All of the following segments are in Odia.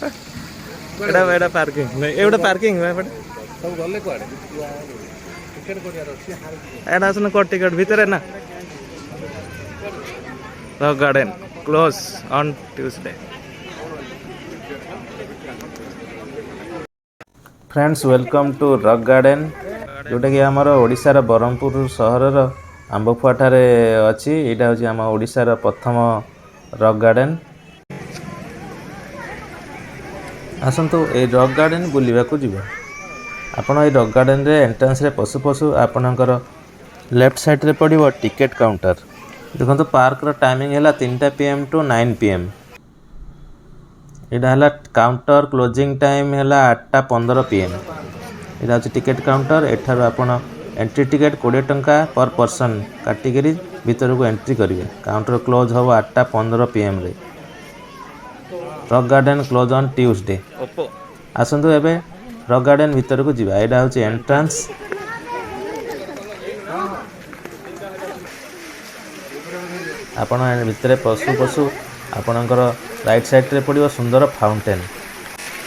ଏଟା ଏଟା ପାର୍କିଂ ଏଇଟା ପାର୍କିଂ ଏପଟେ ସବୁ ଗଲେ କୁଆଡ଼େ ଟିକେଟ୍ କରିବାର ଅଛି। ଏଟା ଆସୁନ କୋ ଟିକେଟ୍ ଭିତରେ ନା rock garden close on Tuesday. Friends welcome to rock garden, ଯେଉଁଟାକି ଆମର ଓଡ଼ିଶାର ବ୍ରହ୍ମପୁର ସହରର ଆମ୍ବଫୁଆଠାରେ ଅଛି। ଏଇଟା ହେଉଛି ଆମ ଓଡ଼ିଶାର ପ୍ରଥମ ରକ୍ ଗାର୍ଡେନ। ଆସନ୍ତୁ ଏଇ ରକ୍ ଗାର୍ଡେନ ବୁଲିବାକୁ ଯିବା। ଆପଣ ଏଇ ରକ୍ ଗାର୍ଡେନରେ ଏଣ୍ଟ୍ରାନ୍ସରେ ପଶୁ ପଶୁ ଆପଣଙ୍କର ଲେଫ୍ଟ ସାଇଡ଼ରେ ପଡ଼ିବ ଟିକେଟ୍ କାଉଣ୍ଟର। ଦେଖନ୍ତୁ ପାର୍କର ଟାଇମିଂ ହେଲା 3ଟା PM ଟୁ 9 PM। ଏଇଟା ହେଲା କାଉଣ୍ଟର କ୍ଲୋଜିଂ ଟାଇମ୍ ହେଲା 8ଟା 15 PM। ଏଇଟା ହେଉଛି ଟିକେଟ୍ କାଉଣ୍ଟର। ଏଠାରୁ ଆପଣ ଏଣ୍ଟ୍ରି ଟିକେଟ୍ 20 ଟଙ୍କା ପର୍ ପର୍ସନ୍ କାଟିକରି ଭିତରକୁ ଏଣ୍ଟ୍ରି କରିବେ। କାଉଣ୍ଟର କ୍ଲୋଜ୍ ହେବ 8ଟା 15 PMରେ। Rock garden close on Tuesday. ଆସନ୍ତୁ ଏବେ ରକ୍ ଗାର୍ଡେନ ଭିତରକୁ ଯିବା। ଏଇଟା ହେଉଛି ଏଣ୍ଟ୍ରାନ୍ସ। ଆପଣ ଭିତରେ ପଶୁ ପଶୁ ଆପଣଙ୍କର ରାଇଟ୍ ସାଇଡ଼ରେ ପଡ଼ିବ ସୁନ୍ଦର ଫାଉଣ୍ଟେନ୍।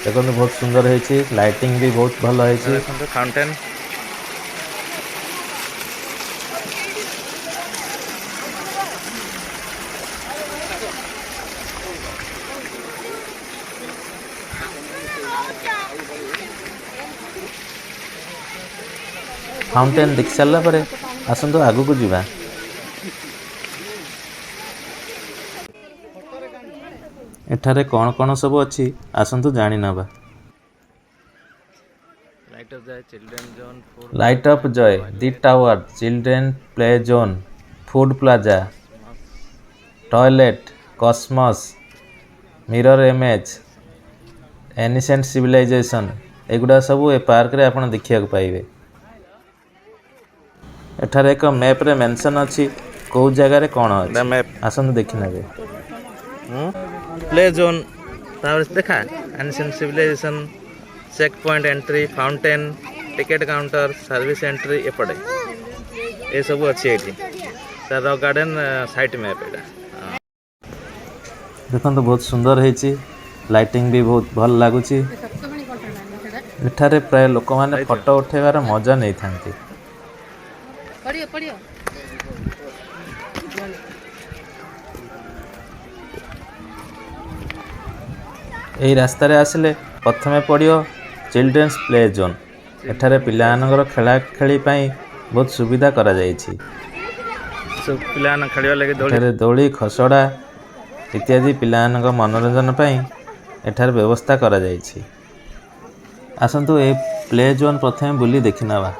ଦେଖନ୍ତୁ ବହୁତ ସୁନ୍ଦର ହେଇଛି, ଲାଇଟିଂ ବି ବହୁତ ଭଲ ହେଇଛି। ଫାଉଣ୍ଟେନ୍ ଫାଉଣ୍ଟେନ୍ ଦେଖି ସାରିଲା ପରେ ଆସନ୍ତୁ ଆଗକୁ ଯିବା। ଏଠାରେ କ'ଣ କ'ଣ ସବୁ ଅଛି ଆସନ୍ତୁ ଜାଣି ନେବା। Light of joy, the tower, children play zone, food plaza, toilet, cosmos, mirror image, ancient civilisation, ଏଗୁଡ଼ା ସବୁ ଏ ପାର୍କରେ ଆପଣ ଦେଖିବାକୁ ପାଇବେ। ଏଠାରେ ଏକ ମ୍ୟାପ୍ରେ ମେନସନ୍ ଅଛି କେଉଁ ଜାଗାରେ କ'ଣ ଅଛି। ଆସନ୍ତୁ ଦେଖିନେବେ। ପ୍ଲେ ଜୋନ୍, ତାପରେ ଦେଖା ancient civilisation, check point entry, fountain, ticket counter, service entry ଏପଟେ ଏସବୁ ଅଛି ଏଇଠି। ରକ୍ ଗାର୍ଡେନ ସାଇଟ୍ ମ୍ୟାପ୍ ଏଇଟା। ଦେଖନ୍ତୁ ବହୁତ ସୁନ୍ଦର ହେଇଛି, ଲାଇଟିଂ ବି ବହୁତ ଭଲ ଲାଗୁଛି। ଏଠାରେ ପ୍ରାୟ ଲୋକମାନେ ଫଟୋ ଉଠାଇବାର ମଜା ନେଇଥାନ୍ତି। ଏହି ରାସ୍ତାରେ ଆସିଲେ ପ୍ରଥମେ ପଡ଼ିବ ଚିଲଡ୍ରେନ୍ସ ପ୍ଲେ ଜୋନ୍। ଏଠାରେ ପିଲାମାନଙ୍କର ଖେଳାଖେଳି ପାଇଁ ବହୁତ ସୁବିଧା କରାଯାଇଛି। ପିଲାମାନେ ଖେଳିବା ଲାଗି ଏଠାରେ ଦୋଳି, ଖସଡ଼ା ଇତ୍ୟାଦି ପିଲାମାନଙ୍କ ମନୋରଞ୍ଜନ ପାଇଁ ଏଠାରେ ବ୍ୟବସ୍ଥା କରାଯାଇଛି। ଆସନ୍ତୁ ଏ ପ୍ଲେ ଜୋନ୍ ପ୍ରଥମେ ବୁଲି ଦେଖିନେବା।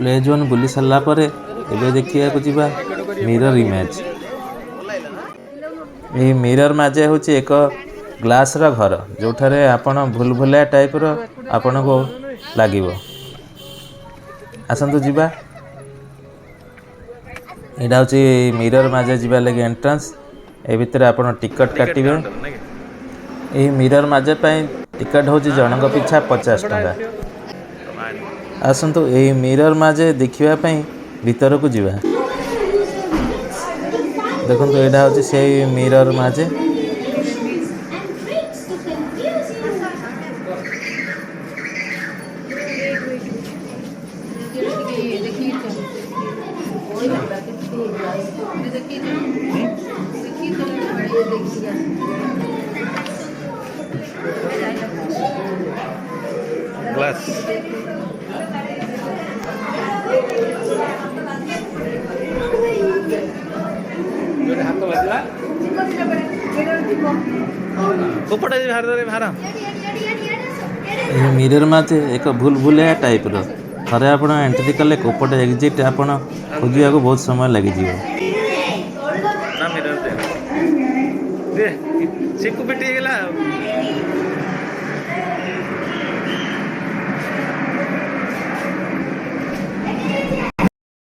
ପ୍ଲେ ଜୋନ୍ ବୁଲି ସାରିଲା ପରେ ଏବେ ଦେଖିବାକୁ ଯିବା ମିରର ଇମେଜ୍। ଏହି ମିରର ମାଜେ ହେଉଛି ଏକ ଗ୍ଲାସର ଘର, ଯେଉଁଠାରେ ଆପଣ ଭୁଲଭୁଲିଆ ଟାଇପର ଆପଣଙ୍କୁ ଲାଗିବ। ଆସନ୍ତୁ ଯିବା। ଏଇଟା ହେଉଛି ମିରର ମାଜେ ଯିବା ଲାଗି ଏଣ୍ଟ୍ରାନ୍ସ। ଏ ଭିତରେ ଆପଣ ଟିକଟ କାଟିବେ। ଏହି ମିରର ମାଜେ ପାଇଁ ଟିକଟ ହେଉଛି ଜଣଙ୍କ ପିଛା 50 ଟଙ୍କା। ଆସନ୍ତୁ ଏହି ମିରର ମାଜେ ଦେଖିବା ପାଇଁ ଭିତରକୁ ଯିବା। ଦେଖନ୍ତୁ ଏଇଟା ହେଉଛି ସେଇ ମିରର ମାଜେ। ଗ୍ଲାସ୍ ଉପଟେ ଭାର ଏହି ମିରର ମାଝେ ଏକ ଭୁଲଭୁଲିଆ ଟାଇପ୍ର। ଥରେ ଆପଣ ଏଣ୍ଟ୍ରି କଲେ କୋପଟେ ଏକ୍ଜିଟ୍ ଆପଣ ଖୋଜିବାକୁ ବହୁତ ସମୟ ଲାଗିଯିବ। ନା ମିରର ଦେ ଚିକୁ ପିଟି ହେଇଗଲା ଆଉ।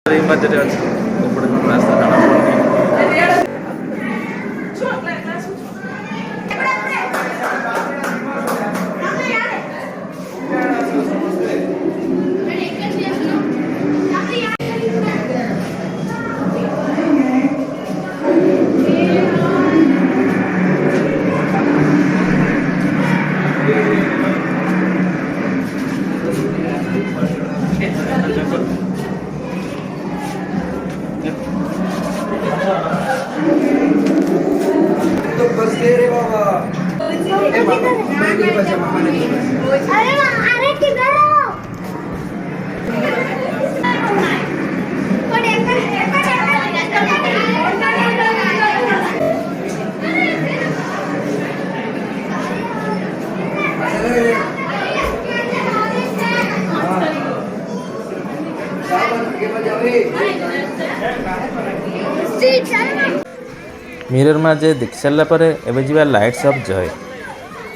ଏଇ ମଝିରେ ଅଛି କୋପଟେ କଣ ରାସ୍ତା ଜଣା ପଡୁନି। अरे किधर हो? ମିରର ମାଝେ ଦେଖି ସାରିଲା ପରେ ଏବେ ଯିବା ଲାଇଟ୍ସ ଅଫ୍ ଜୟ,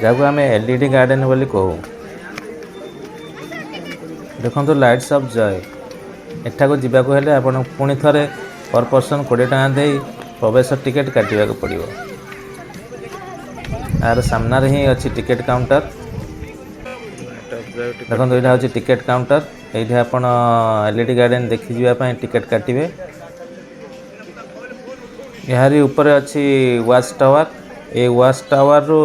ଯାହାକୁ ଆମେ LED ଗାର୍ଡେନ ବୋଲି କହୁ। ଦେଖନ୍ତୁ ଲାଇଟ୍ସ ଅଫ୍ ଜୟ, ଏଠାକୁ ଯିବାକୁ ହେଲେ ଆପଣ ପୁଣି ଥରେ ପର ପର୍ସନ 20 ଟଙ୍କା ଦେଇ ପ୍ରବେଶ ଟିକେଟ୍ କାଟିବାକୁ ପଡ଼ିବ। ଆର ସାମ୍ନାରେ ହିଁ ଅଛି ଟିକେଟ୍ କାଉଣ୍ଟର। ଦେଖନ୍ତୁ ଏଇଟା ହେଉଛି ଟିକେଟ୍ କାଉଣ୍ଟର। ଏଇଠି ଆପଣ LED ଗାର୍ଡେନ ଦେଖିଯିବା ପାଇଁ ଟିକେଟ୍ କାଟିବେ। ଏହାରି ଉପରେ ଅଛି ୱାଚ୍ ଟାୱାର। এই ୱାଚ୍ ଟାୱାରରୁ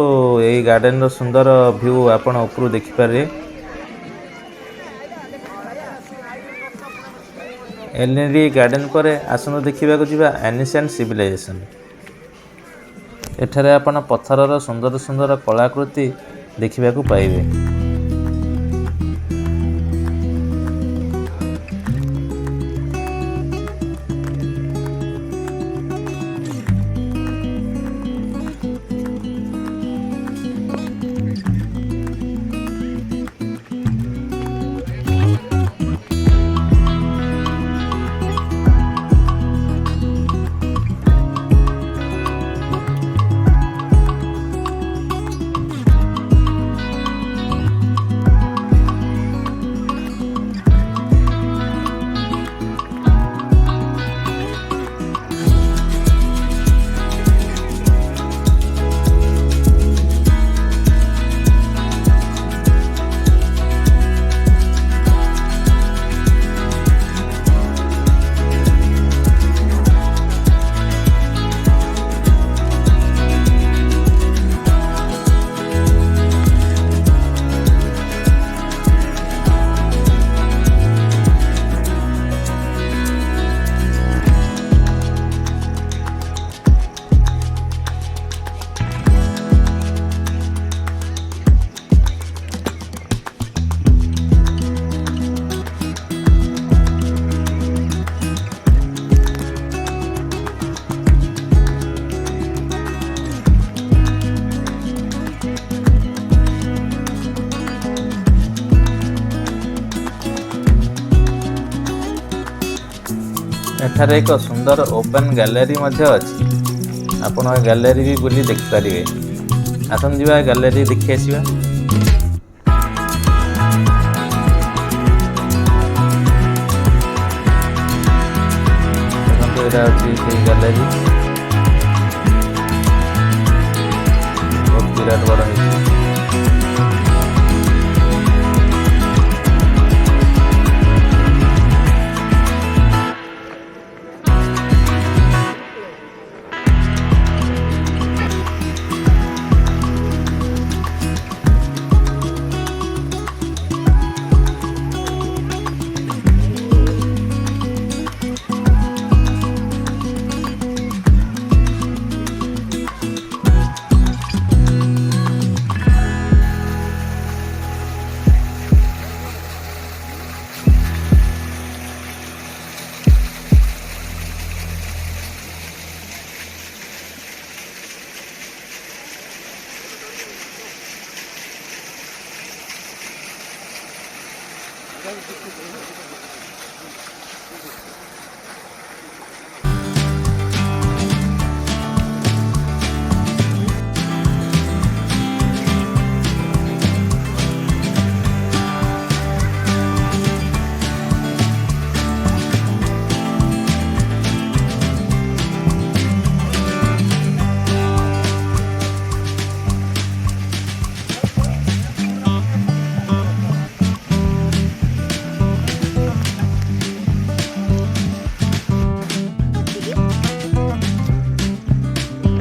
ଏହି ଗାର୍ଡେନର ସୁନ୍ଦର ଭ୍ୟୁ ଆପଣ ଉପରୁ ଦେଖିପାରିବେ। LED ଗାର୍ଡେନ ପରେ ଆସନ୍ତୁ ଦେଖିବାକୁ ଯିବା ଏନିସିଏଣ୍ଟ ସିଭିଲାଇଜେସନ। ଏଠାରେ ଆପଣ ପଥରର ସୁନ୍ଦର ସୁନ୍ଦର କଳାକୃତି ଦେଖିବାକୁ ପାଇବେ। ଏଠାରେ ଏକ ସୁନ୍ଦର ଓପନ୍ ଗ୍ୟାଲେରୀ ମଧ୍ୟ ଅଛି। ଆପଣ ଗ୍ୟାଲେରୀ ବି ବୁଲି ଦେଖିପାରିବେ। ଆସନ୍ତୁ ଯିବା ଗ୍ୟାଲେରୀ ଦେଖି ଆସିବା। ଦେଖନ୍ତୁ ଏଇଟା ଅଛି ସେଇ ଗ୍ୟାଲେରୀ। ବହୁତ ବିରାଟ ବଡ଼ ହେଇଛି।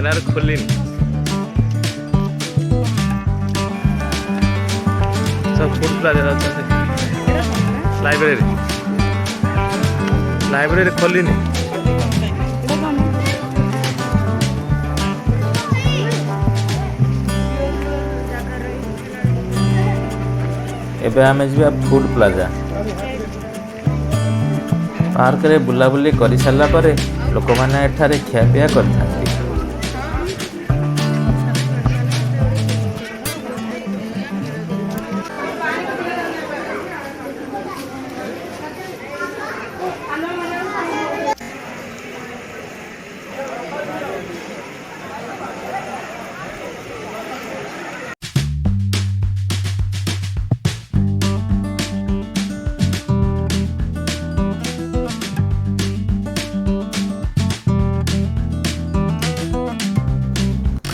ଏନାରେ ଖୋଲିନି सब फूड प्लाजा ଅଛନ୍ତି ଲାଇବ୍ରେରୀ ଖୋଲିନି ଏବେ ଆମେ ଯିବା ଫୁଡ ପ୍ଲାଜା ପାର୍କରେ ବୁଲାବୁଲି କରି ସାରିଲା ପରେ ଲୋକମାନେ ଏଠାରେ ଖିଆପିଆ କରିଥାନ୍ତି।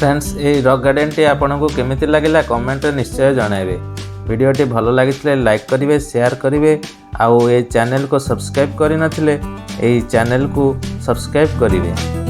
फ्रेंड्स ये रॉक गार्डन टी आपको केमिति लगिला कमेंट निश्चय जणाइबे। वीडियोटी भल लगी लाइक करेंगे शेयर करेंगे आउ ये चैनल को सब्सक्राइब करनथिले ये चैनल को सब्सक्राइब करेंगे।